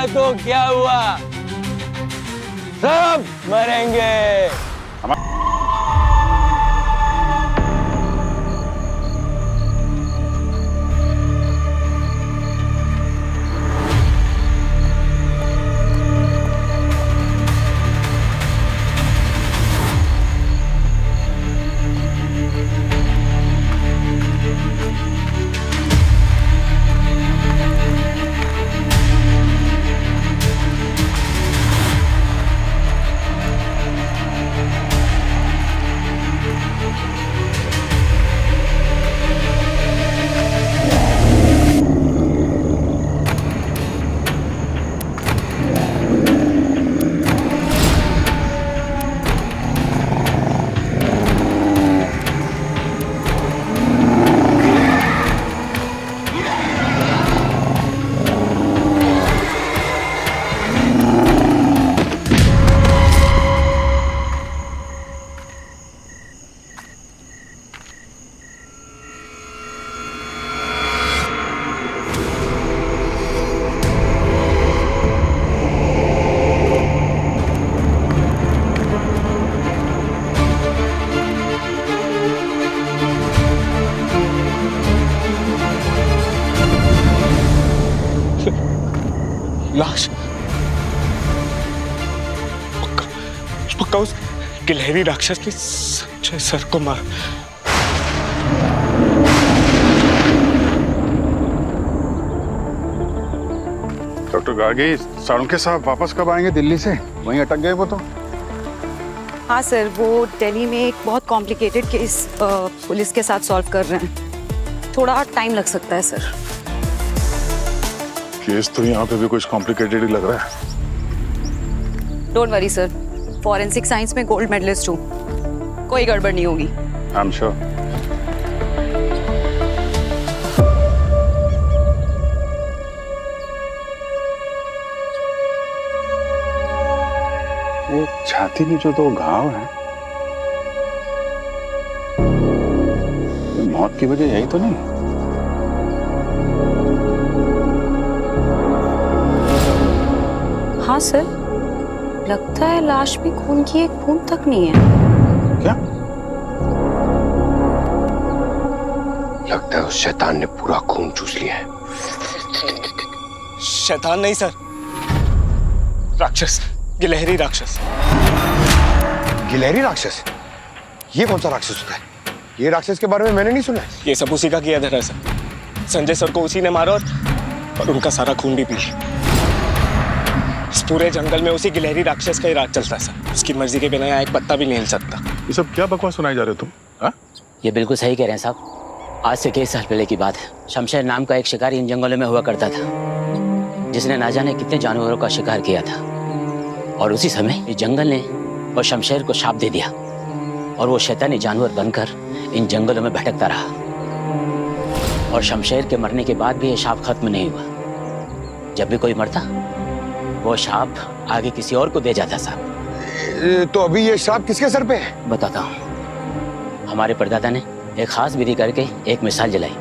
तो क्या हुआ, सब मरेंगे। लाश पक्का उस गिलहरी राक्षस ने संजय सर को मारा। डॉक्टर गार्गी, साळुंखे साहब वापस कब आएंगे दिल्ली से? वहीं अटक गए वो तो। हाँ सर, वो दिल्ली में एक बहुत कॉम्प्लिकेटेड केस पुलिस के साथ सॉल्व कर रहे हैं। थोड़ा टाइम लग सकता है सर। केस तो यहाँ पे भी कुछ कॉम्प्लिकेटेड ही लग रहा है। Don't worry sir, forensic science में गोल्ड मेडलिस्ट हूँ, कोई गड़बड़ नहीं होगी। I am sure. वो छाती में जो दो घाव है, मौत की वजह यही तो नहीं? हाँ सर, लगता है लाश में खून की एक बूंद तक नहीं है। क्या? लगता है उस शैतान ने पूरा खून चूस लिया है। शैतान नहीं सर, राक्षस, गिलहरी राक्षस। गिलहरी राक्षस? ये कौन सा राक्षस होता है? ये राक्षस के बारे में मैंने नहीं सुना है। ये सब उसी का किया धरा है सर। संजय सर को उसी ने मारा और उनका सारा खून भी पी लिया। इस पूरे जंगल में उसी गिलहरी राक्षस का ही राज चलता है सर। उसकी मर्जी के बिना यहाँ एक पत्ता भी नहीं हिल सकता। ये सब क्या बकवास सुनाई जा रहे हो तुम? हाँ? ये बिल्कुल सही कह रहे हैं साहब। आज से कई साल पहले की बात है। शमशेर नाम का एक शिकारी इन जंगलों में हुआ करता था, जिसने ना जाने कितने जानवरों का शिकार किया था। और उसी समय इस जंगल ने वो शमशेर को शाप दे दिया और वो शैतानी जानवर बनकर इन जंगलों में भटकता रहा। और शमशेर के मरने के बाद भी ये शाप खत्म नहीं हुआ। जब भी कोई मरता, वो शाप आगे किसी और को दे जाता साहब। तो अभी ये श्राप किसके सर पे है? बताता हूँ। हमारे परदादा ने एक खास विधि करके एक मिसाल जलाई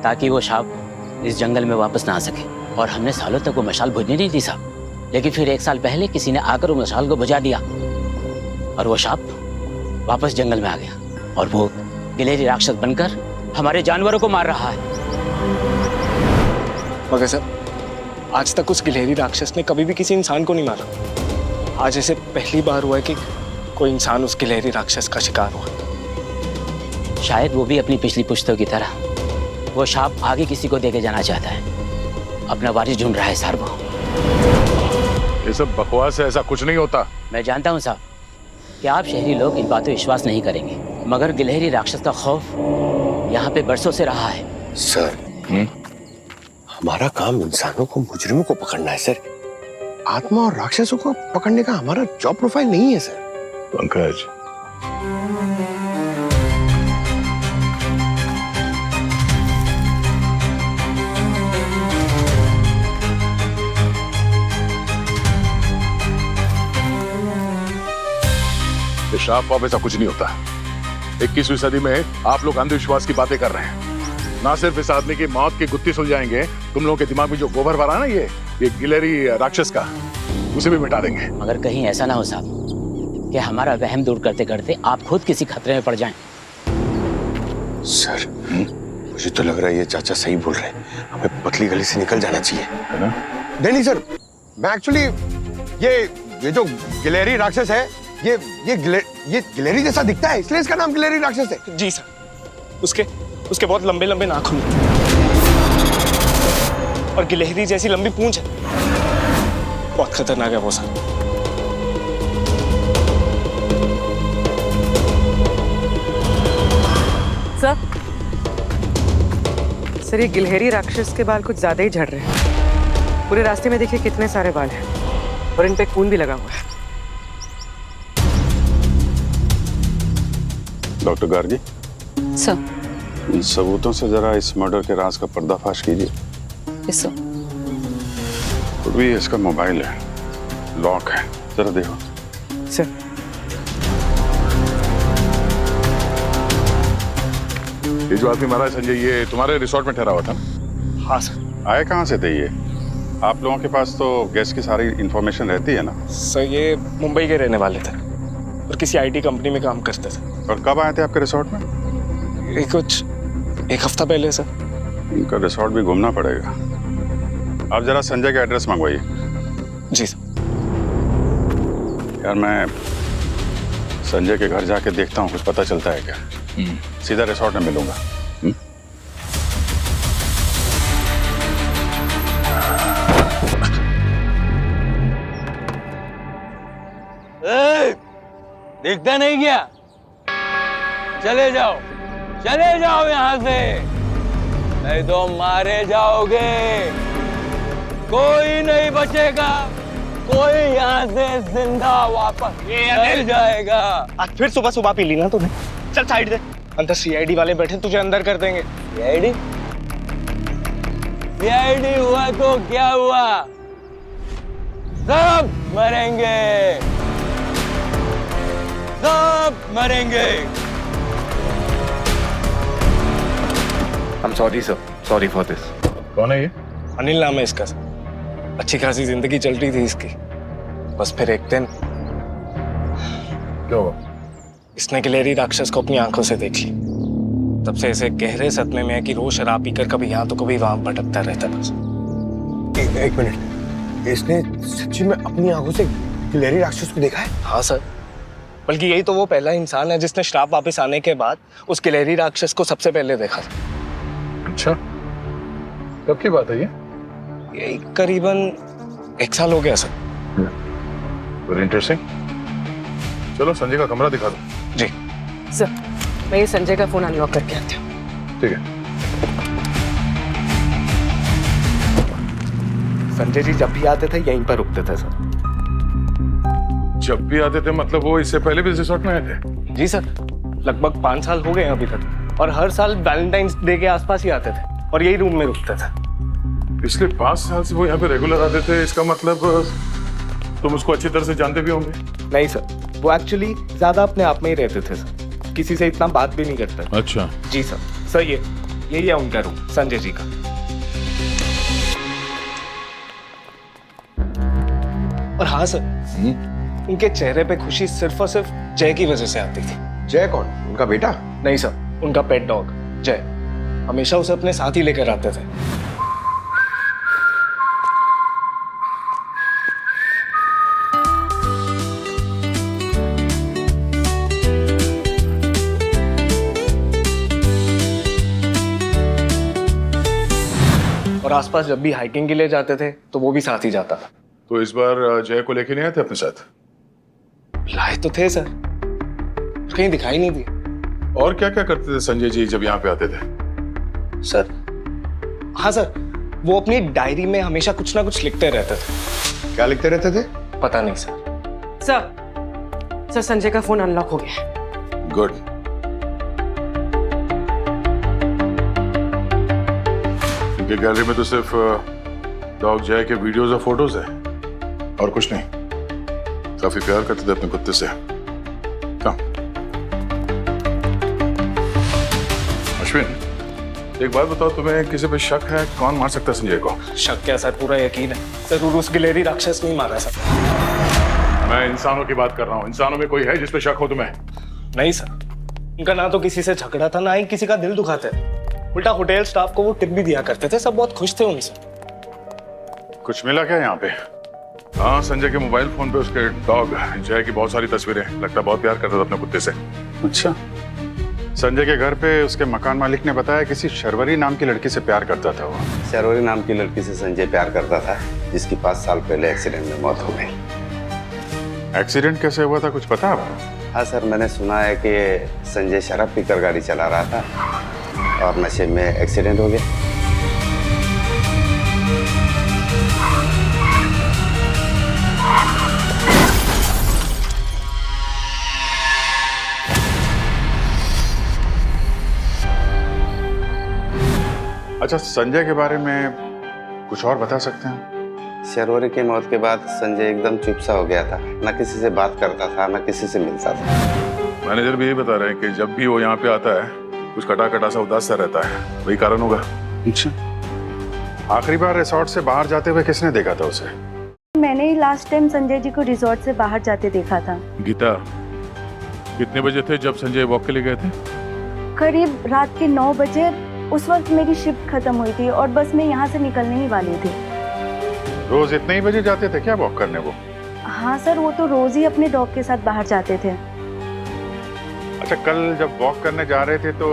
ताकि वो शाप इस जंगल में वापस ना आ सके। और हमने सालों तक वो मशाल बुझने नहीं दी साहब। लेकिन फिर एक साल पहले किसी ने आकर वो मशाल को बुझा दिया और वो शाप वापस जंगल में आ गया और वो गिलहरी राक्षस बनकर हमारे जानवरों को मार रहा है। मगर सर, आज तक उस गिलहरी राक्षस ने कभी भी किसी इंसान को नहीं मारा। आज ऐसे पहली बार हुआ है कि कोई इंसान उस गिलहरी राक्षस का शिकार हुआ। शायद वो भी अपनी पिछली पुश्तों की तरह वो शाप आगे किसी को देके जाना चाहता है। अपना वारिस ढूंढ रहा है सर वो। ये सब बकवास है, ऐसा कुछ नहीं होता। मैं जानता हूँ साहब कि आप शहरी लोग इन बातों विश्वास नहीं करेंगे, मगर गिलहरी राक्षस का खौफ यहाँ पे बरसों से रहा है। सर, हमारा काम इंसानों को, मुजरिमों को पकड़ना है सर। आत्मा और राक्षसों को पकड़ने का हमारा जॉब प्रोफाइल नहीं है सर। पंकज, ये शाप वाप ऐसा कुछ नहीं होता। 21वीं सदी में आप लोग अंधविश्वास की बातें कर रहे हैं। ना सिर्फ इस आदमी की मौत की गुत्थी सुलझाएंगे, तुम लोगों के दिमाग में जो गोबर भरा ना ये गिलहरी राक्षस का, उसे भी मिटा देंगे। मगर कहीं ऐसा ना हो साहब कि हमारा वहम दूर करते करते आप खुद किसी खतरे में पड़ जाएं। सर मुझे तो लग रहा है ये चाचा सही बोल रहे हैं, हमें पतली गली से निकल जाना चाहिए। है ना? नहीं सर, मैं एक्चुअली ये जो गिलहरी राक्षस है ये गिलहरी जैसा दिखता है, इसलिए इसका नाम गिलहरी राक्षस है। जी सर, उसके बहुत लंबे लंबे नाखून हैं और गिलहरी जैसी लंबी पूंछ है। बहुत खतरनाक है वो सर। सर ये गिलहरी राक्षस के बाल कुछ ज्यादा ही झड़ रहे हैं। पूरे रास्ते में देखिए कितने सारे बाल हैं और इन पे खून भी लगा हुआ है। Doctor Gargi, sir. इन सबूतों से जरा इस मर्डर के राज का पर्दाफाश कीजिए। Yes sir. तो भी इसका मोबाइल है, लॉक है, जरा देखो। सर ये जो आदमी मारा है संजय, ये तुम्हारे रिसोर्ट में ठहरा हुआ था ना? हाँ सर। आए कहाँ से थे ये? आप लोगों के पास तो गैस की सारी इंफॉर्मेशन रहती है ना? सर ये मुंबई के रहने वाले थे और किसी आईटी कंपनी में काम करते थे। और कब आए थे आपके रिसोर्ट में? ये कुछ एक हफ्ता पहले सर। इनका रिसोर्ट भी घूमना पड़ेगा। आप जरा संजय का एड्रेस मंगवाइए। जी सर। यार मैं संजय के घर जाके देखता हूँ, कुछ पता चलता है क्या। सीधा रिसोर्ट में मिलूंगा। दिखता नहीं क्या? चले जाओ यहाँ से, नहीं तो मारे जाओगे। कोई नहीं बचेगा, कोई यहाँ से जिंदा वापस नहीं जाएगा। आज फिर सुबह सुबह पी ली ना तूने। चल साइड दे, अंदर सीआईडी वाले बैठे, तुझे अंदर कर देंगे। सीआईडी हुआ तो क्या हुआ, सब मरेंगे, सब मरेंगे। I'm sorry sir, sorry for this. कौन है ये? अनिल नाम है इसका सर। अच्छी खासी जिंदगी चल रही थी इसकी, बस फिर एक दिन क्या हुआ? इसने गिलहरी राक्षस को अपनी आंखों से देख ली। तब से ऐसे गहरे सदमे में है कि रोज शराब पीकर कभी यहाँ तो कभी वहां भटकता रहता बस। एक मिनट, इसने सच्ची में अपनी आंखों से गिलहरी राक्षस को देखा है? हाँ सर, बल्कि यही तो वो पहला इंसान है जिसने श्राप वापस आने के बाद उस गिलहरी राक्षस को सबसे पहले देखा था। अच्छा, कब की बात है ये? यही करीबन 1 साल हो गया सर। Very interesting. चलो संजय का कमरा दिखा दो। जी सर मैं ये संजय का फोन अनलॉक करके आती हूँ। ठीक है। संजय जी जब भी आते थे यहीं पर रुकते थे सर। जब भी आते थे मतलब वो इससे पहले भी रिसोर्ट में आए थे? जी सर, लगभग 5 साल हो गए हैं अभी तक, और हर साल वैलेंटाइंस डे के आसपास ही आते थे और यही रूम में रुकते थे। पिछले 5 साल से वो यहाँ पे रेगुलर आते थे, इसका मतलब तुम उसको अच्छी तरह से जानते भी होंगे? नहीं सर, वो एक्चुअली ज्यादा अपने आप में ही रहते थे सर, किसी से इतना बात भी नहीं करते। अच्छा। जी सर। सर यही है उनका रूम, संजय जी का। और हाँ सर, उनके चेहरे पे खुशी सिर्फ और सिर्फ जय की वजह से आती थी। जय कौन? उनका बेटा? नहीं सर, उनका पेट डॉग जय हमेशा उसे अपने साथ ही लेकर आते थे। और आसपास जब भी हाइकिंग के लिए जाते थे तो वो भी साथ ही जाता था। तो इस बार जय को लेके नहीं आए थे अपने साथ? लाए तो थे सर, कहीं दिखाई नहीं दिए। और क्या क्या करते थे संजय जी जब यहाँ पे आते थे? सर हाँ सर, वो अपनी डायरी में हमेशा कुछ ना कुछ लिखते रहते थे। क्या लिखते रहते थे? पता नहीं सर। सर संजय का फोन अनलॉक हो गया है। गुड। इनके गैलरी में तो सिर्फ डॉग जय के वीडियोस और फोटोज है और कुछ नहीं। काफी प्यार करते थे अपने कुत्ते से। अश्विन, एक बात बताओ, तुम्हें किसी पे शक है? कौन मार सकता है संजय को? शक क्या सर, पूरा यकीन है। जरूर उस गिलहरी राक्षस नहीं मारा सर। मैं इंसानों की बात कर रहा हूँ। इंसानों में कोई है जिस पे शक हो तुम्हें? नहीं सर, उनका ना तो किसी से झगड़ा था, ना ही किसी का दिल दुखाते थे। उल्टा होटल स्टाफ को वो टिप भी दिया करते थे, सब बहुत खुश थे उनसे। कुछ मिला क्या यहाँ पे? हाँ, संजय के मोबाइल फोन पे उसके डॉग जय की बहुत सारी तस्वीरें। लगता है बहुत प्यार करता था अपने कुत्ते से। अच्छा, संजय के घर पे उसके मकान मालिक ने बताया किसी शर्वरी नाम की लड़की से प्यार करता था वो। शर्वरी नाम की लड़की से संजय प्यार करता था, जिसकी 5 साल पहले एक्सीडेंट में मौत हो गई। एक्सीडेंट कैसे हुआ था, कुछ पता आपको? हाँ सर, मैंने सुना है कि संजय शराब पीकर गाड़ी चला रहा था और नशे में एक्सीडेंट हो गया। अच्छा, संजय के बारे में कुछ और बता सकते हैं? शर्वरी की मौत के बाद संजय एकदम चुप सा हो गया था, न किसी से बात करता था, न किसी से मिलता था। मैनेजर भी यही बता रहे हैं कि जब भी वो यहाँ पे आता है कुछ कटा कटा सा उदास सा रहता है। वही कारण होगा। अच्छा, आखिरी बार रिसोर्ट से बाहर जाते हुए किसने देखा था उसे? मैंने ही लास्ट टाइम संजय जी को रिसोर्ट से बाहर जाते देखा था। गीता, कितने बजे थे जब संजय वॉक के लिए गए थे? करीब रात के 9 बजे। उस वक्त मेरी शिफ्ट खत्म हुई थी और बस मैं यहाँ से निकलने ही वाली थी। रोज इतने ही बजे जाते थे क्या वॉक करने वो? हाँ सर, वो तो रोज ही अपने डॉग के साथ बाहर जाते थे। अच्छा, कल जब वॉक करने जा रहे थे तो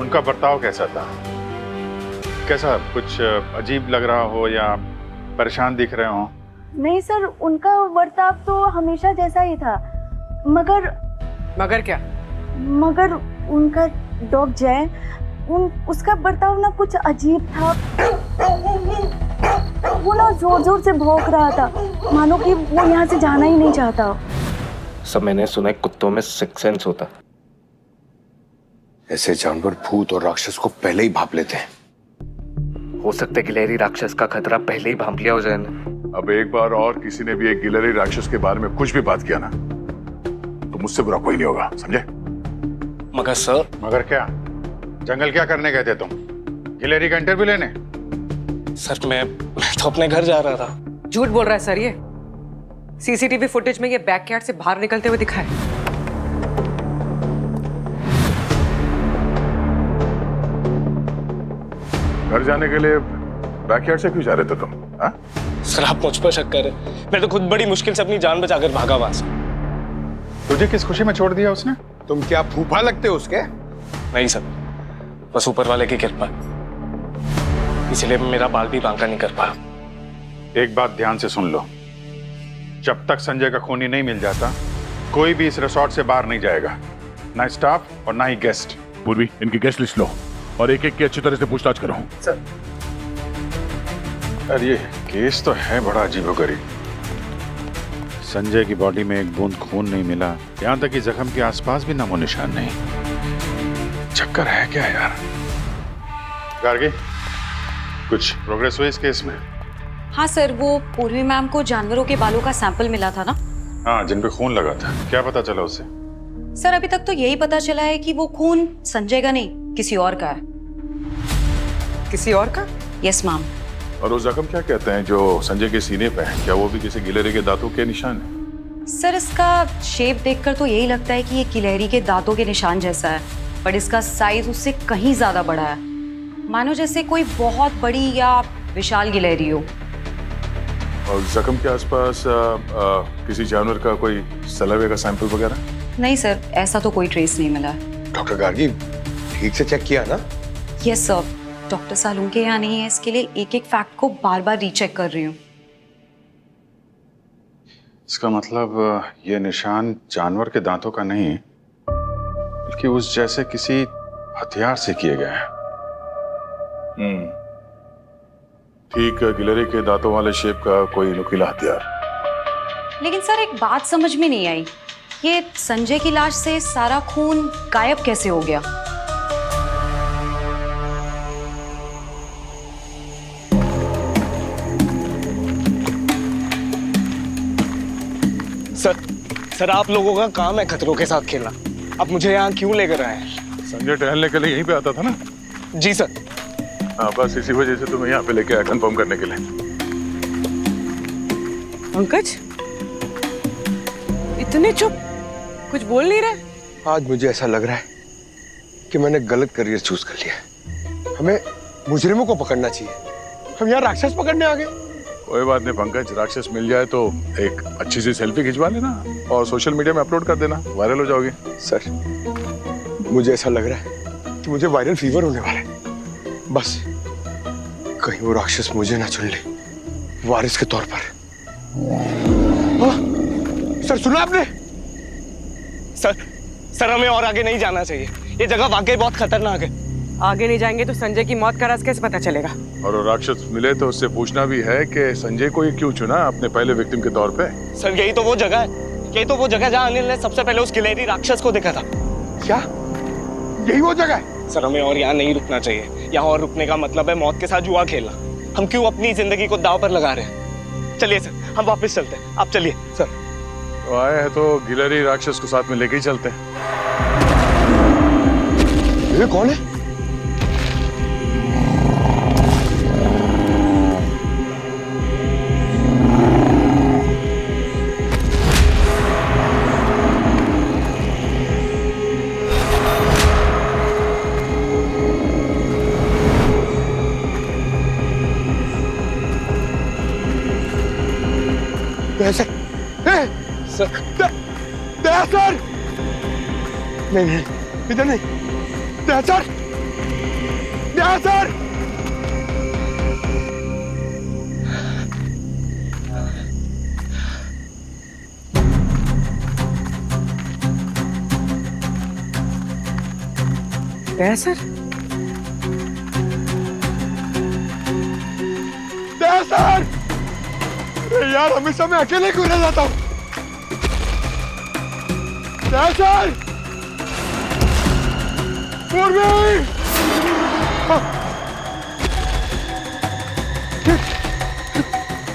उनका बर्ताव कैसा था? कैसा, कुछ अजीब लग रहा हो या परेशान दिख रहे हो? नहीं सर, उनका बर्ताव तो हमेशा जैसा ही था, मगर क्या? मगर उनका डॉग जय, उसका बर्ताव ना कुछ अजीब था। वो ना जोर जोर से भौंक रहा था, मानो कि वो यहाँ से जाना ही नहीं चाहता। सब मैंने सुना है कुत्तों में सिक्स सेंस होता। ऐसे जानवर भूत और राक्षस को पहले ही भाप लेते हैं। हो सकता है गिलहरी राक्षस का खतरा पहले ही भांप लिया हो जाए ना। अब एक बार और किसी ने भी एक गिलहरी राक्षस के बारे में कुछ भी बात किया ना तो मुझसे बुरा कोई नहीं होगा, समझे? मगर सर। मगर क्या? जंगल क्या करने गए थे तुम? गिलहरी का इंटरव्यू लेने? सर मैं तो अपने घर जा रहा था। झूठ बोल रहा है सर, ये सीसीटीवी फुटेज में ये बैकयार्ड से बाहर निकलते हुए दिखा है। घर जाने के लिए बैकयार्ड से क्यों जा रहे थे तुम? हाँ? सर आप मुझ पर शक कर रहे हैं। मैं तो खुद बड़ी मुश्किल से अपनी जान बचाकर भागा वहां से। तुझे किस खुशी में छोड़ दिया उसने? तुम क्या फूफा लगते हो उसके? नहीं सर, बस ऊपर वाले की कृपा, इसलिए मेरा बाल भी बांका नहीं कर पाया। एक बात ध्यान से सुन लो, जब तक संजय का खूनी नहीं मिल जाता कोई भी इस रिसोर्ट से बाहर नहीं जाएगा, ना स्टाफ और ना ही गेस्ट। पूर्वी, इनकी गेस्ट लिस्ट लो और एक एक की अच्छी तरह से पूछताछ करो। सर, यार ये केस तो है बड़ा अजीबोगरीब। संजय की बॉडी में एक बूंद खून नहीं मिला, यहाँ तक कि जख्म के आसपास भी नामो निशान नहीं। चक्कर है क्या यार? गार्गी, कुछ प्रोग्रेस हुई इस केस में? हाँ सर, वो पूर्वी मैम को जानवरों के बालों का सैंपल मिला था ना। हाँ, जिन पे खून लगा था। क्या पता चला उससे? सर अभी तक तो यही पता चला है कि वो खून संजय का नहीं, किसी और का है। किसी और का? Yes ma'am. और वो जख्म क्या कहते हैं जो संजय के सीने पे है? क्या वो भी किसी गिलहरी के दांतों के निशान है? सर इसका शेप देखकर तो यही लगता है कि ये गिलहरी के दांतों के निशान जैसा है, पर इसका साइज उससे कहीं ज्यादा बड़ा है, मानो जैसे कोई बहुत बड़ी या विशाल गिलहरी हो। और जख्म के आसपास किसी जानवर का कोई सलावे का सैंपल वगैरह? नहीं सर, ऐसा तो कोई ट्रेस नहीं मिला। डॉक्टर गार्गी, ठीक से चेक किया ना? यस सर, डॉक्टर सालून के यहाँ नहीं है, इसके लिए एक एक फैक्ट को बार बार रीचेक कर रही हूँ। इसका मतलब ये निशान जानवर के दांतों का नहीं बल्कि उस जैसे किसी हथियार से किए गए हैं। ठीक, गिलहरी के दांतों वाले शेप का कोई नुकीला हथियार। लेकिन सर एक बात समझ में नहीं आई, ये संजय की लाश से सारा खून गायब कैसे हो गया? सर आप लोगों का काम है खतरों के साथ खेलना। आप मुझे यहाँ क्यों लेकर आए? संजय टहलने के लिए यहीं पे आता था ना? जी सर। हाँ बस इसी वजह से तुम्हें यहाँ पे लेके आया कंफर्म करने के लिए। पंकज, इतने चुप, कुछ बोल नहीं रहे? आज मुझे ऐसा लग रहा है कि मैंने गलत करियर चूज कर लिया है। हमें मुजरिमों को पकड़ना चाहिए, हम यहाँ राक्षस पकड़ने आ गए। कोई बात नहीं पंकज, राक्षस मिल जाए तो एक अच्छी सी सेल्फी खिंचवा लेना और सोशल मीडिया में अपलोड कर देना, वायरल हो जाओगे। सर मुझे ऐसा लग रहा है कि मुझे वायरल फीवर होने वाला है। बस कहीं वो राक्षस मुझे ना चुन ले वारिस के तौर पर। सर सुना आपने? सर हमें और आगे नहीं जाना चाहिए, ये जगह वाकई बहुत खतरनाक है। आगे नहीं जाएंगे तो संजय की मौत का राज कैसे पता चलेगा? और वो राक्षस मिले तो उससे पूछना भी है कि संजय को ये क्यों चुना अपने पहले विक्टिम के तौर पे। सर यही तो वो जगह है, यही तो वो जगह जहाँ अनिल ने सबसे पहले उस गिलहरी राक्षस को देखा था। क्या यही वो जगह है? सर हमें और यहाँ नहीं रुकना चाहिए, यहाँ और रुकने का मतलब है मौत के साथ जुआ खेलना। हम क्यों अपनी जिंदगी को दांव पर लगा रहे हैं? चलिए सर हम वापस चलते हैं, आप चलिए। सर तो आए हैं तो गिलहरी राक्षस को साथ में लेके ही चलते हैं। ये कौन है? सर सर नहीं इधर नहीं, सर सर सर सर यार हमेशा मैं अकेले क्यों रह जाता हूँ? सर पूर्वी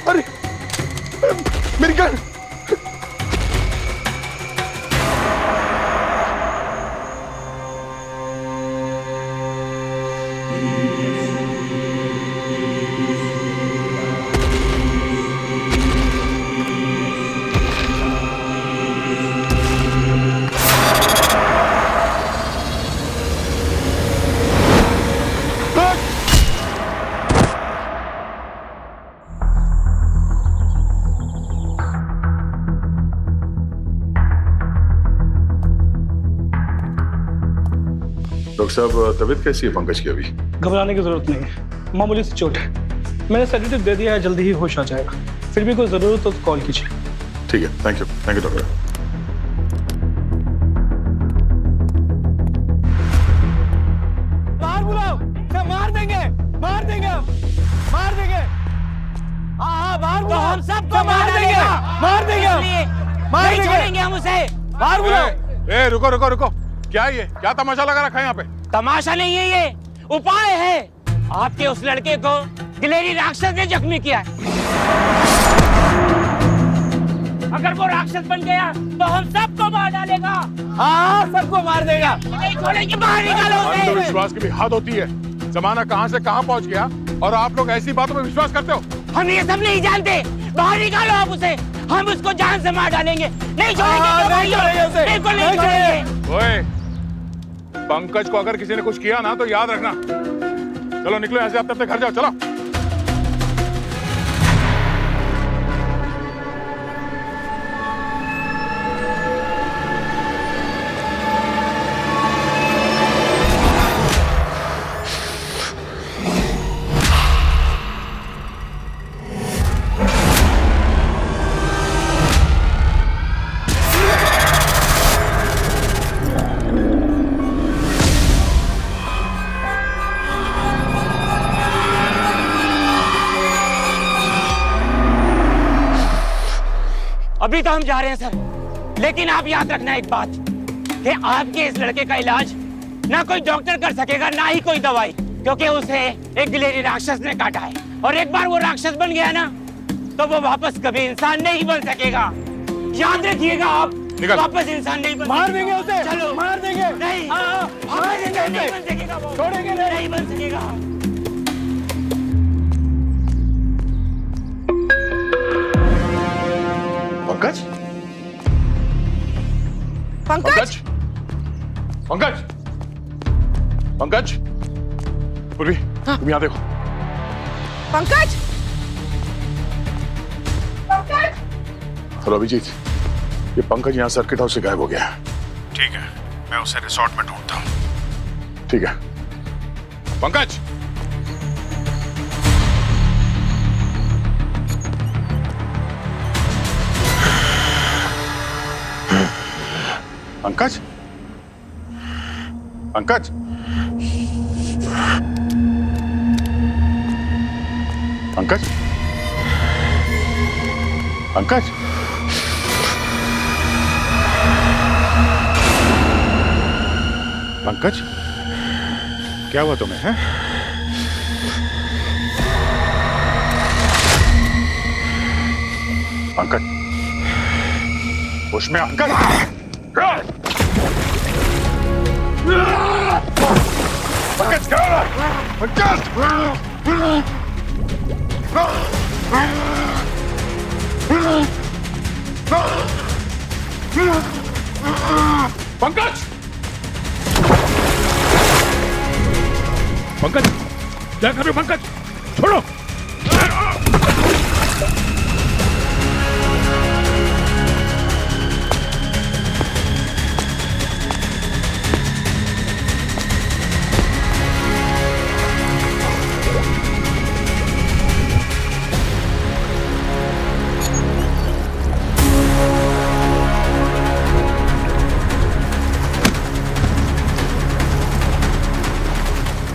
अरे मेरी गन। डॉक्टर साहब तबीयत कैसी है पंकज की? अभी घबराने की जरूरत नहीं है, मामूली सी चोट है। मैंने सेडेटिव दे दिया है, जल्दी ही होश आ जाएगा। फिर भी कोई जरूरत हो तो कॉल कीजिए। ठीक है, थैंक यू डॉक्टर। बाहर बुलाओ, मार देंगे मार देंगे मार देंगे। हाँ बाहर बुलाओ, हम सबको मार देंगे मार देंगे मार देंगे हम उसे। बाहर बुलाओ। ए रुको रुको रुको, क्या ये क्या तमाशा लगा रखा है यहाँ पे? तमाशा नहीं है, ये उपाय है। आपके उस लड़के को गिलहरी राक्षस ने जख्मी किया है। अगर वो राक्षस बन गया तो हम सबको मार डालेगा। हाँ सबको मार देगा, नहीं छोड़ेंगे, बाहर निकालो उसे। अंधविश्वास की भी हद होती है। जमाना कहाँ से कहाँ पहुँच गया और आप लोग ऐसी बातों में विश्वास करते हो? हम ये सब नहीं जानते, बाहर निकालो आप उसे। हम उसको जान से मार डालेंगे, नहीं छोड़ेंगे, बिल्कुल नहीं छोड़ेंगे। ओए पंकज को अगर किसी ने कुछ किया ना तो याद रखना। चलो निकलो यहाँ से, आप अपने घर जाओ, चलो। अभी तो हम जा रहे हैं सर, लेकिन आप याद रखना एक बात कि आपके इस लड़के का इलाज ना कोई डॉक्टर कर सकेगा, ना ही कोई दवाई, क्योंकि उसे एक गिलहरी राक्षस ने काटा है। और एक बार वो राक्षस बन गया ना तो वो वापस कभी इंसान नहीं बन सकेगा। याद रखिएगा आप। निकल। वापस इंसान नहीं बन मार देंगे उसे, चलो मार देंगे। नहीं हाँ, मार देंगे नहीं उसे। बन सकेगा वो, छोड़ेंगे नहीं। नहीं बन सकेगा। पंकज पंकज, पंकज पंकज पूर्वी तुम यहाँ देखो। पंकज, हेलो अभिजीत, ये पंकज यहाँ सर्किट हाउस से गायब हो गया है। ठीक है, मैं उसे रिसोर्ट में ढूंढता हूँ। ठीक है पंकज, पंकज, पंकज, पंकज, पंकज, पंकज, क्या हुआ तुम्हें हैं? पंकज, उसमें अंकल, पंकज क्या हो रहा है? पंकज, पंकज, क्या कर रहे हो पंकज? छोड़ो।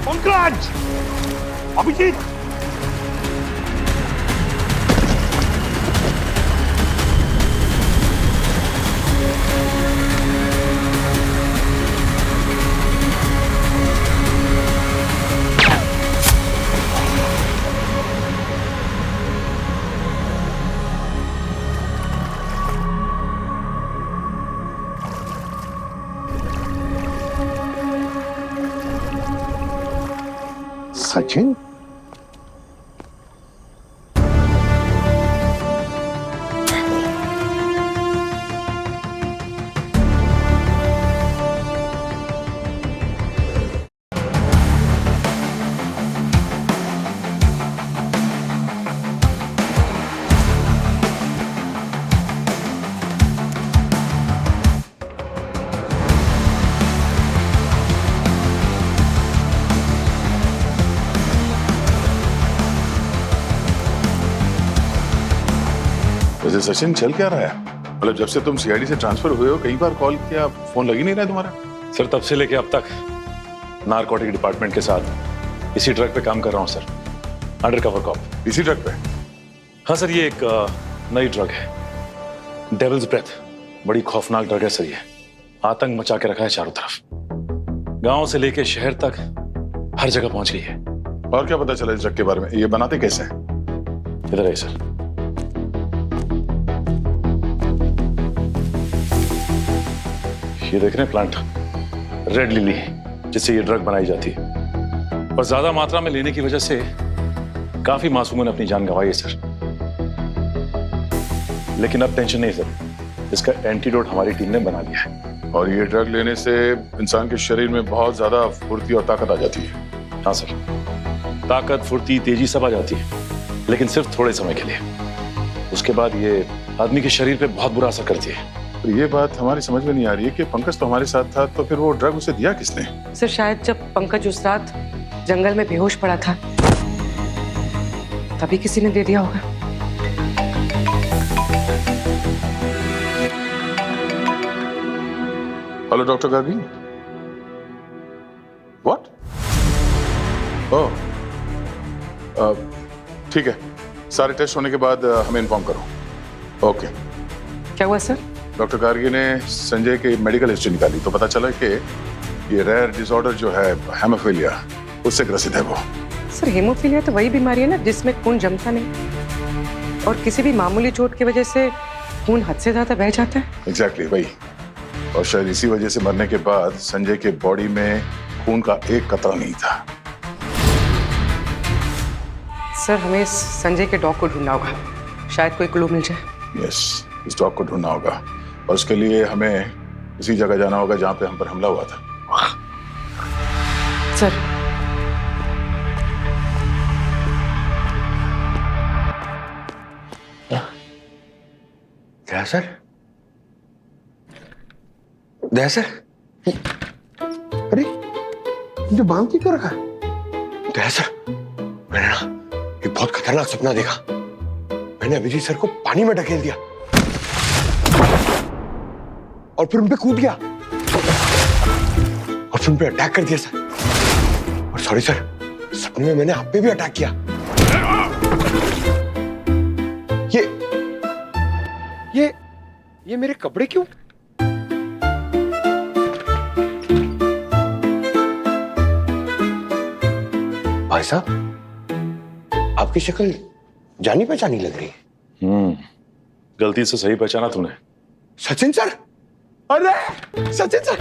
पंकज, अभिजीत, सचिन, वैसे सचिन चल क्या रहा है? मतलब जब से तुम सीआईडी से ट्रांसफर हुए हो कई बार कॉल किया, फोन लग ही नहीं रहा है तुम्हारा। सर तब से लेके अब तक नारकोटिक डिपार्टमेंट के साथ इसी ड्रग पे काम कर रहा हूँ सर, अंडर कवर कॉप। इसी ड्रग पे? हाँ सर, ये एक नई ड्रग है, डेविल्स ब्रेथ। बड़ी खौफनाक ड्रग है सर, ये आतंक मचा के रखा है चारों तरफ, गांव से लेके शहर तक हर जगह पहुंच गई है। और क्या पता चला इस ड्रग के बारे में? ये बनाते कैसे हैं? इधर है सर, ये देख रहे हैं प्लांट, रेड लिली, जिससे ये ड्रग बनाई जाती है। और ज्यादा मात्रा में लेने की वजह से काफी मासूमों ने अपनी जान गंवाई है सर। लेकिन अब टेंशन नहीं सर, इसका एंटीडोट हमारी टीम ने बना लिया है। और ये ड्रग लेने से इंसान के शरीर में बहुत ज्यादा फुर्ती और ताकत आ जाती है। हाँ सर, ताकत, फुर्ती, तेजी सब आ जाती है, लेकिन सिर्फ थोड़े समय के लिए। उसके बाद ये आदमी के शरीर पे बहुत बुरा असर करती है। तो ये बात हमारी समझ में नहीं आ रही है कि पंकज तो हमारे साथ था, तो फिर वो ड्रग उसे दिया किसने? सर शायद जब पंकज उस रात जंगल में बेहोश पड़ा था तभी किसी ने दे दिया होगा। Hello doctor Gargi. व्हाट? ओह, ठीक है, सारे टेस्ट होने के बाद हमें इन्फॉर्म करो। ओके। क्या हुआ सर? डॉक्टर गार्गी ने संजय की मेडिकल हिस्ट्री निकाली तो पता चला कि ये रेयर डिसऑर्डर जो है हेमोफीलिया, उससे ग्रसित है वो। सर हेमोफीलिया तो वही बीमारी है ना जिसमें खून जमता नहीं, और किसी भी मामूली चोट की वजह से खून हद से ज्यादा बह जाता है। एग्जैक्टली वही, और शायद इसी वजह से मरने के बाद संजय के बॉडी में खून का एक कतरा नहीं था। सर हमें संजय के डॉग को ढूंढना होगा, शायद कोई क्लू मिल जाए। यस, इस डॉग को ढूंढना होगा और उसके लिए हमें उसी जगह जाना होगा जहां पे हम पर हमला हुआ था। सर दया सर, दया सर, अरे मुझे बांध के क्यों रखा है? दया सर, मैंने ना एक बहुत खतरनाक सपना देखा। मैंने अभिजीत सर को पानी में ढकेल दिया और फिर उन पे कूद गया और फिर उन पे अटैक कर दिया सर। और सॉरी सर, सपने में मैंने आप पे भी अटैक किया। ये मेरे कपड़े क्यों? भाई साहब, आपकी शक्ल जानी पहचानी लग रही है। गलती से सही पहचाना तूने। सचिन सर, अरे सचिन सर।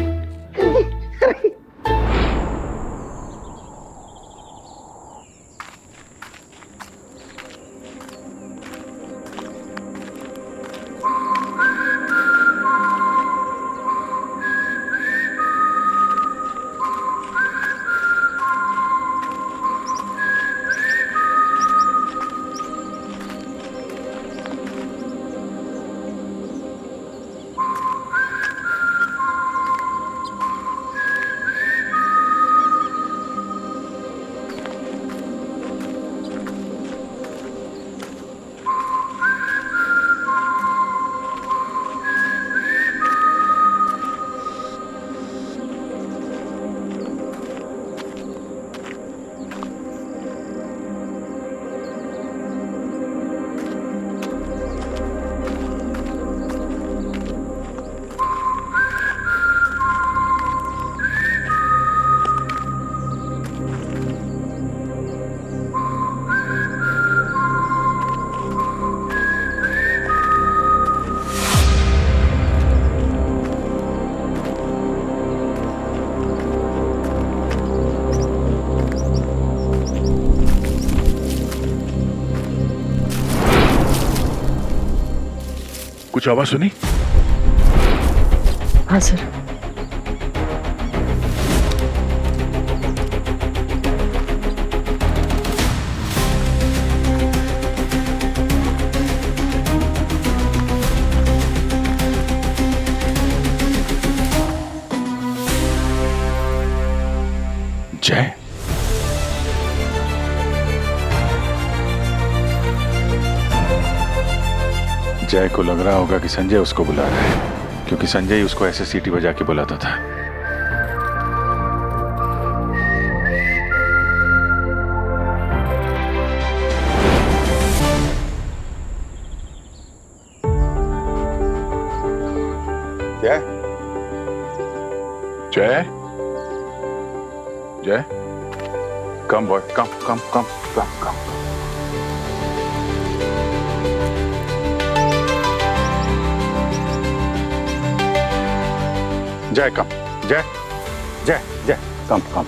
कुछ आवाज सुनी? हाँ सर। जय, जय को लग रहा होगा कि संजय उसको बुला रहा है, क्योंकि संजय ही उसको ऐसे सीटी बजा के बुलाता था। जय, जय, जय, कम बॉय, कम कम कम कम कम। जय कम, जय जय जय, कम कम।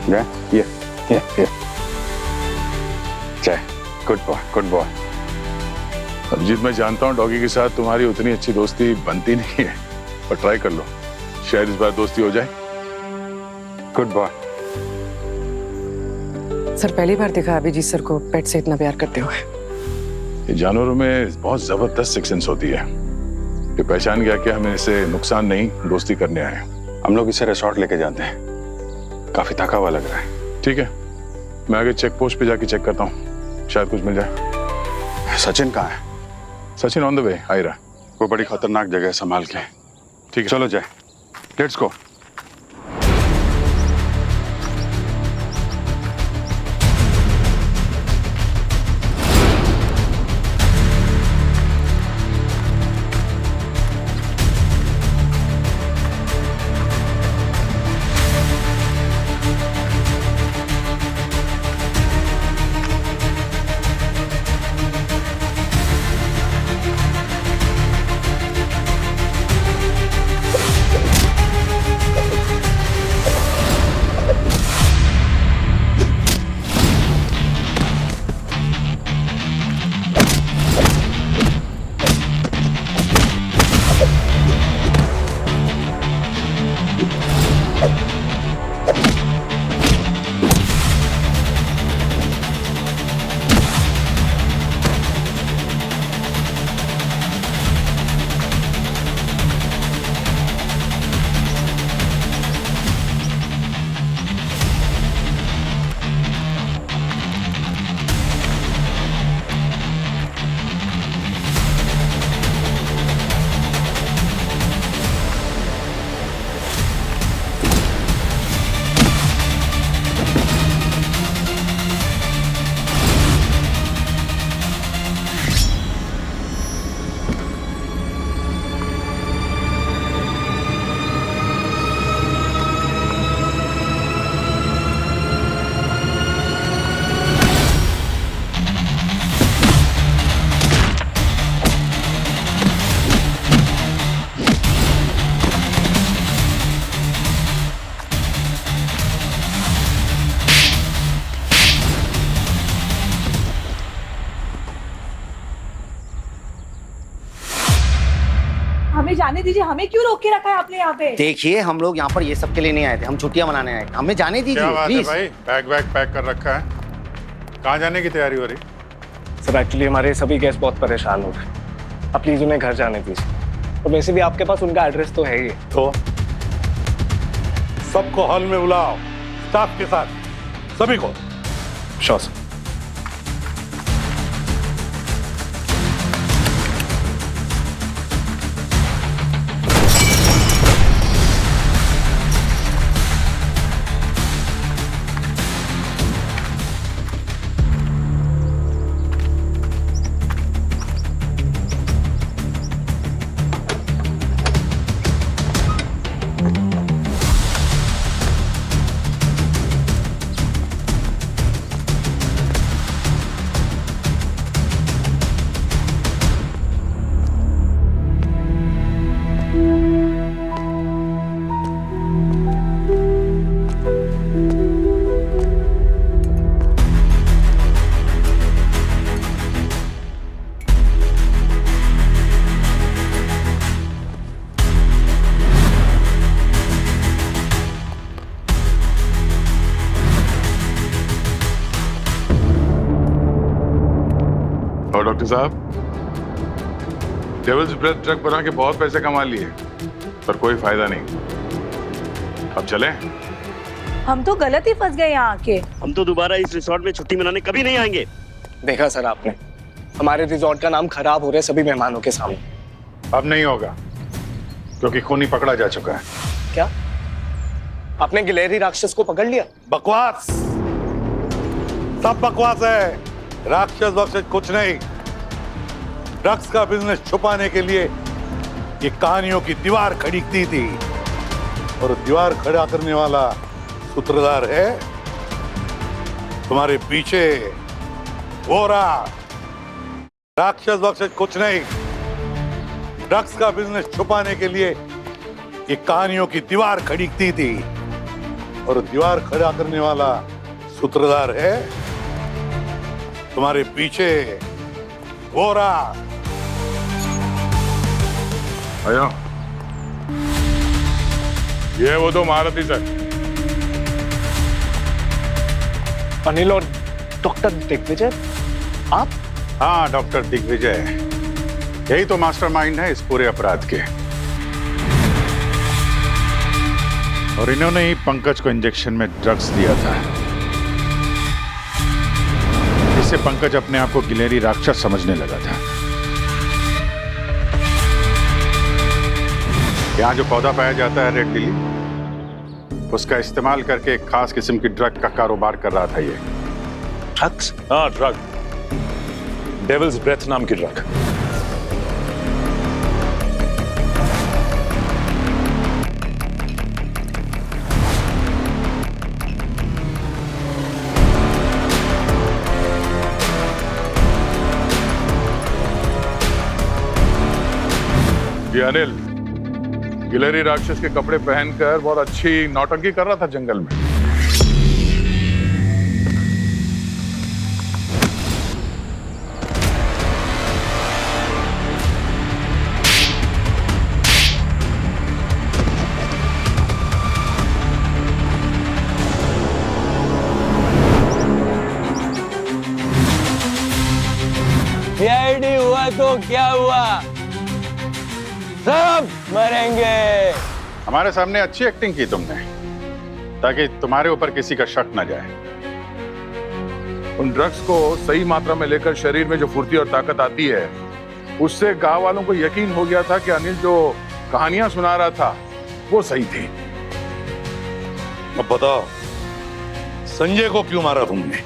जय, ये Jay, good boy good boy. Abhijeet, मैं जानता हूँ डॉगी के साथ तुम्हारी उतनी अच्छी दोस्ती बनती नहीं है, पर ट्राई कर लो, शायद इस बार दोस्ती हो जाए। Good boy. सर पहली बार देखा अभिजीत सर को पेट से इतना प्यार करते हुए। ये जानवरों में बहुत जबरदस्त सिक्स होती है। ये पहचान गया कि हमें इसे नुकसान नहीं, दोस्ती करने आए। हम लोग इसे रिसोर्ट लेके जाते हैं, काफी थका हुआ लग रहा है। ठीक है, मैं आगे चेक पोस्ट पे जाके चेक करता हूँ, शायद कुछ मिल जाए। सचिन कहाँ है? सचिन ऑन द वे, आ रहा। वो बड़ी खतरनाक जगह है, संभाल के। ठीक है, चलो जय, लेट्स गो। हमें जाने दीजिए, हमें क्यों रोक के रखा है आपने यहाँ पे? देखिए हम लोग यहाँ पर ये सब के लिए नहीं आए थे, हम छुट्टियां मनाने आए थे, हमें जाने दीजिए क्या बात है प्लीज। भाई, बैग पैक कर रखा है, कहाँ जाने की तैयारी हो रही? सर एक्चुअली हमारे सभी गेस्ट बहुत परेशान हो रहे, अब प्लीज उन्हें घर जाने दीजिए। और वैसे भी आपके पास उनका एड्रेस तो है ही। तो सबको हॉल में बुलाओ, स्टाफ के साथ सभी को। Sure sir. और डॉक्टर साहब, डेविल्स ब्रेथ ड्रग बना के बहुत पैसे कमा लिए, पर कोई फायदा नहीं। अब चलें? हम तो गलत ही फंस गए यहाँ आके। हम तो दोबारा इस रिसोर्ट में छुट्टी मनाने कभी नहीं आएंगे। देखा सर आपने, हमारे रिजॉर्ट का नाम खराब हो रहा है सभी मेहमानों के सामने। अब नहीं होगा, क्योंकि खूनी पकड़ा जा चुका है। क्या आपने गिलहरी राक्षस को पकड़ लिया? बकवास, सब बकवास है। राक्षस बक्षस कुछ नहीं। ड्रग्स का बिजनेस छुपाने के लिए ये कहानियों की दीवार खड़ी की थी, और दीवार खड़ा करने वाला सूत्रधार है तुम्हारे पीछे वो रहा। राक्षस बक्षस कुछ नहीं। ड्रग्स का बिजनेस छुपाने के लिए ये कहानियों की दीवार खड़ी की थी, और दीवार खड़ा करने वाला सूत्रधार है तुम्हारे पीछे वो रहा। आया, ये वो तो महारथी सर। अनिल और डॉक्टर दिग्विजय, आप? हाँ, डॉक्टर दिग्विजय, यही तो मास्टरमाइंड है इस पूरे अपराध के। और इन्होंने ही पंकज को इंजेक्शन में ड्रग्स दिया था, इससे पंकज अपने आप को गिलहरी राक्षस समझने लगा था। यहाँ जो पौधा पाया जाता है रेड लिली, उसका इस्तेमाल करके एक खास किस्म की ड्रग का कारोबार कर रहा था ये। ड्रग्स? हाँ, ड्रग, डेविल्स ब्रेथ नाम की ड्रग। ये अनिल गिलहरी राक्षस के कपड़े पहनकर बहुत अच्छी नौटंकी कर रहा था जंगल में। तो क्या हुआ, सब मरेंगे। हमारे सामने अच्छी एक्टिंग की तुमने, ताकि तुम्हारे ऊपर किसी का शक न जाए। उन ड्रग्स को सही मात्रा में लेकर शरीर में जो फुर्ती और ताकत आती है, उससे गांव वालों को यकीन हो गया था कि अनिल जो कहानियां सुना रहा था वो सही थी। अब बताओ, संजय को क्यों मारा तुमने?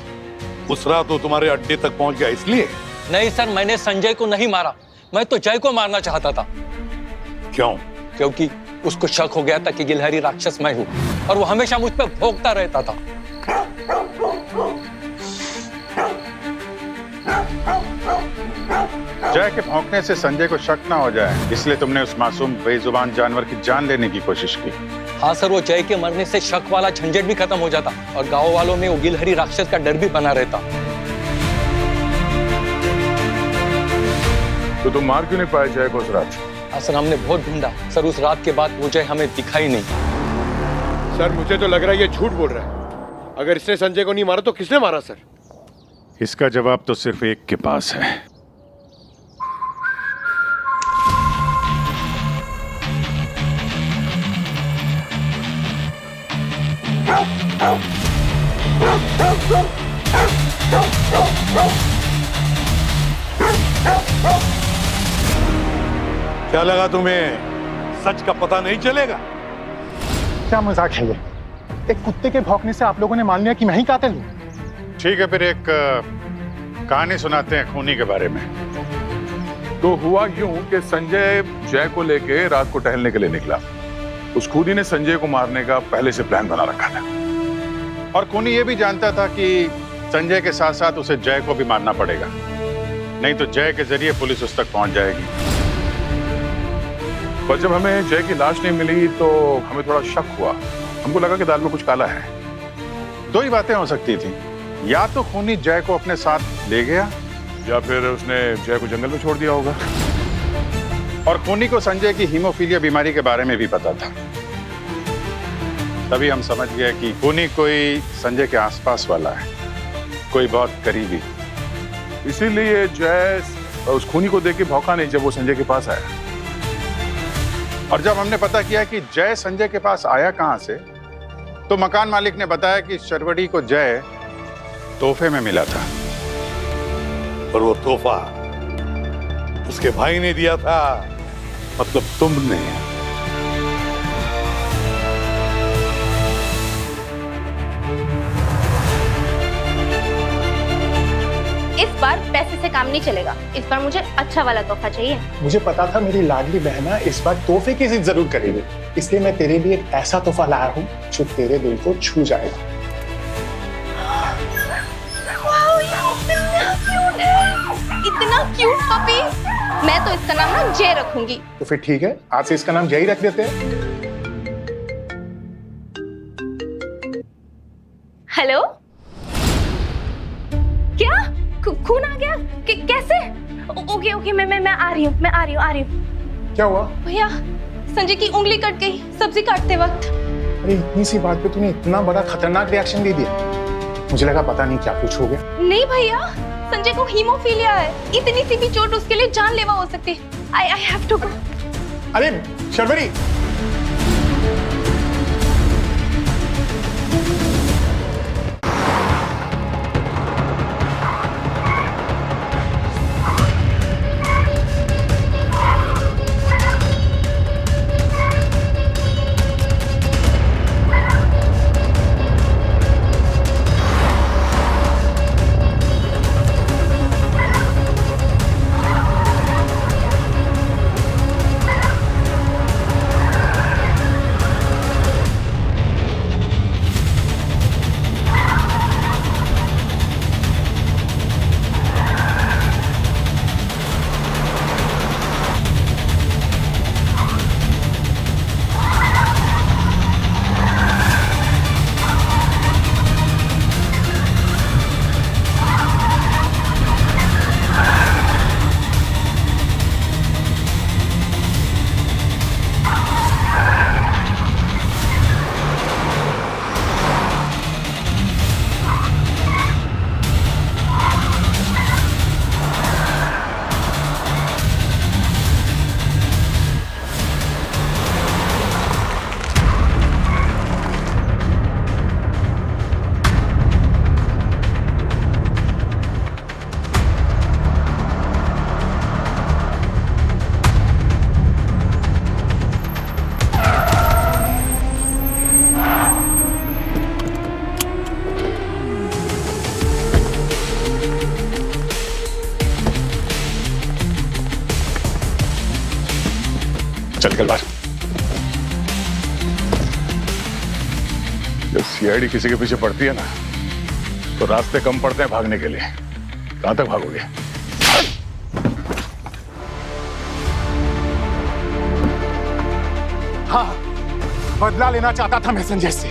उस रात वो तुम्हारे अड्डे तक पहुंच गया इसलिए? नहीं सर, मैंने संजय को नहीं मारा, मैं तो जय को मारना चाहता था। क्यों? क्योंकि उसको शक हो गया था कि गिलहरी राक्षस मैं हूँ, और वो हमेशा मुझ पर भौंकता रहता था। जय के भौंकने से संजय को शक ना हो जाए, इसलिए तुमने उस मासूम बेजुबान जानवर की जान लेने की कोशिश की। हाँ सर, वो जय के मरने से शक वाला झंझट भी खत्म हो जाता और गांव वालों में वो गिलहरी राक्षस का डर भी बना रहता। तो तुम मार क्यों नहीं पाए जय को उस रात? हाँ सर, हमने बहुत ढूंढा सर, उस रात के बाद वो जय हमें दिखाई नहीं। सर मुझे तो लग रहा है ये झूठ बोल रहा है। अगर इसने संजय को नहीं मारा तो किसने मारा सर? इसका जवाब तो सिर्फ एक के पास है। क्या लगा तुम्हें सच का पता नहीं चलेगा? क्या मजाक है ये? एक कुत्ते के भौंकने से आप लोगों ने मान लिया कि मैं ही कातिल हूँ। ठीक है, फिर एक कहानी सुनाते हैं खूनी के बारे में। तो हुआ यूं कि संजय जय को लेके रात को टहलने के लिए निकला। उस खूनी ने संजय को मारने का पहले से प्लान बना रखा था, और खूनी ये भी जानता था कि संजय के साथ साथ उसे जय को भी मारना पड़ेगा, नहीं तो जय के जरिए पुलिस उस तक पहुंच जाएगी। पर जब हमें जय की लाश नहीं मिली तो हमें थोड़ा शक हुआ। हमको लगा कि दाल में कुछ काला है। दो ही बातें हो सकती थी, या तो खूनी जय को अपने साथ ले गया, या फिर उसने जय को जंगल में छोड़ दिया होगा। और खूनी को संजय की हीमोफीलिया बीमारी के बारे में भी पता था। तभी हम समझ गए कि खूनी कोई संजय के आसपास वाला है, कोई बहुत करीबी। इसीलिए जय उस खूनी को देख के भौंका नहीं जब वो संजय के पास आया। और जब हमने पता किया कि जय संजय के पास आया कहां से, तो मकान मालिक ने बताया कि शर्वड़ी को जय तोहफे में मिला था। और वो तोहफा उसके भाई ने दिया था, मतलब तुमने। इस बार पैसे से काम नहीं चलेगा, इस बार मुझे अच्छा वाला तोहफा चाहिए। मुझे पता था मेरी लाडली बहना इस बार तोहफे की जिद जरूर करेगी, इसलिए मैं तेरे लिए एक ऐसा तोहफा लाया हूँ जो तेरे दिल को छू जाएगा। इतना क्यूट पपी, मैं तो इसका नाम ना जय रखूंगी। तो फिर ठीक है, आज से इसका नाम जय ही रख देते हैं। हेलो, क्या खून आ गया? कैसे? ओके ओके, मैं आ रही हूँ। क्या हुआ भैया? संजय की उंगली कट गई सब्जी काटते वक्त। अरे इतनी सी बात पे तूने इतना बड़ा खतरनाक रिएक्शन दे दिया, मुझे लगा पता नहीं क्या कुछ हो गया। नहीं भैया, संजय को हीमोफीलिया है, इतनी सी भी चोट उसके लिए जानलेवा हो सकती है। I have to go. अरे शर्वरी, निकल बाहर। जब सीआईडी किसी के पीछे पड़ती है ना तो रास्ते कम पड़ते हैं भागने के लिए। कहां तक भागोगे? हाँ, बदला लेना चाहता था मैं संजय से।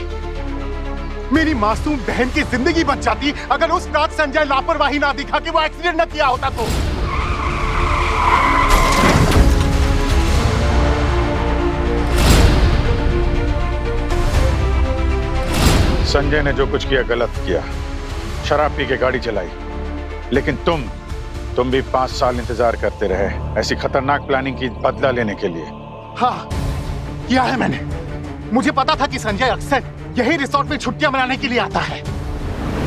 मेरी मासूम बहन की जिंदगी बच जाती अगर उस रात संजय लापरवाही ना दिखा कि वो एक्सीडेंट न किया होता तो। संजय ने जो कुछ किया गलत किया, शराब पी के गाड़ी चलाई, लेकिन तुम भी 5 साल इंतजार करते रहे ऐसी खतरनाक प्लानिंग की बदला लेने के लिए। हाँ, किया है मैंने। मुझे पता था कि संजय अक्सर यही रिसोर्ट में छुट्टियां मनाने के लिए आता है।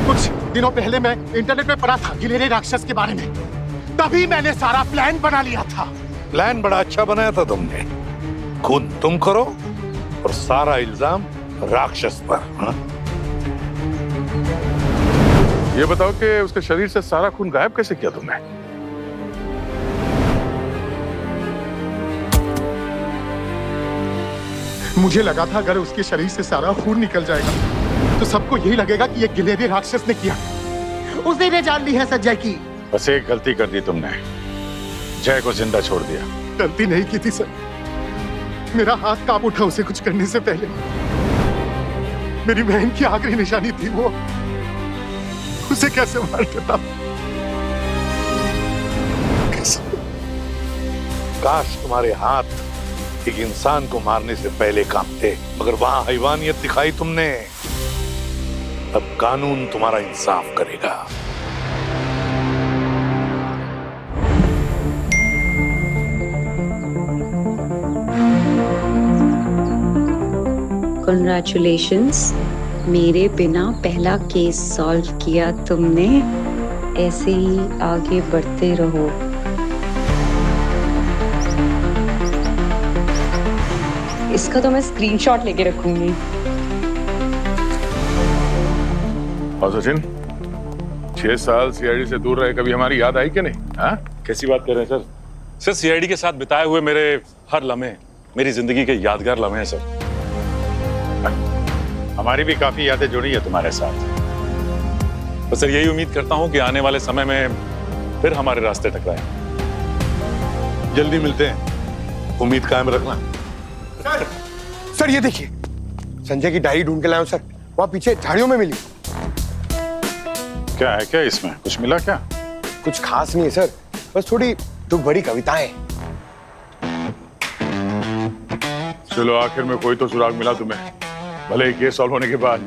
कुछ दिनों पहले मैं इंटरनेट पे पढ़ा था गिलहरी राक्षस के बारे में, तभी मैंने सारा प्लान बना लिया था। प्लान बड़ा अच्छा बनाया था तुमने। खून तुम करो और सारा इल्जाम राक्षस पर। हाँ? ये बताओ कि उसके शरीर से सारा खून गायब कैसे किया तुमने? मुझे लगा था अगर उसके शरीर से सारा खून निकल जाएगा तो सबको यही लगेगा कि ये गिलहरी राक्षस ने किया। उसने ने जान ली है संजय की। बस एक गलती कर दी तुमने, जय को जिंदा छोड़ दिया। गलती नहीं की थी सर, मेरा हाथ कांप उठा उसे कुछ करने से पहले। मेरी बहन की आखिरी निशानी थी वो, उसे कैसे मार देता। काश तुम्हारे हाथ एक इंसान को मारने से पहले कांपते, मगर वहां हैवानियत दिखाई तुमने। अब कानून तुम्हारा इंसाफ करेगा। Congratulations, मेरे बिना पहला केस सॉल्व किया तुमने। ऐसे ही आगे बढ़ते रहो। इसका तो मैं स्क्रीनशॉट लेके रखूंगी। और सचिन, 6 साल सीआईडी से दूर रहे, कभी हमारी याद आई कि नहीं? हाँ? कैसी बात कर रहे हैं सर? सर सीआईडी के साथ बिताए हुए मेरे हर लम्हे मेरी जिंदगी के यादगार लम्हे हैं सर। हमारी भी काफी यादें जुड़ी है तुम्हारे साथ। तो सर यही उम्मीद करता हूं कि आने वाले समय में फिर हमारे रास्ते टकराएं। जल्दी मिलते हैं, उम्मीद कायम रखना। सर ये देखिए, संजय की डायरी ढूंढ के लाया हूं सर, वहां पीछे झाड़ियों में मिली। क्या है क्या इसमें? कुछ मिला क्या? कुछ खास नहीं है सर, बस थोड़ी दुख भरी कविताएं। चलो आखिर में कोई तो सुराग मिला तुम्हें, भले ही केस सॉल्व होने के बाद।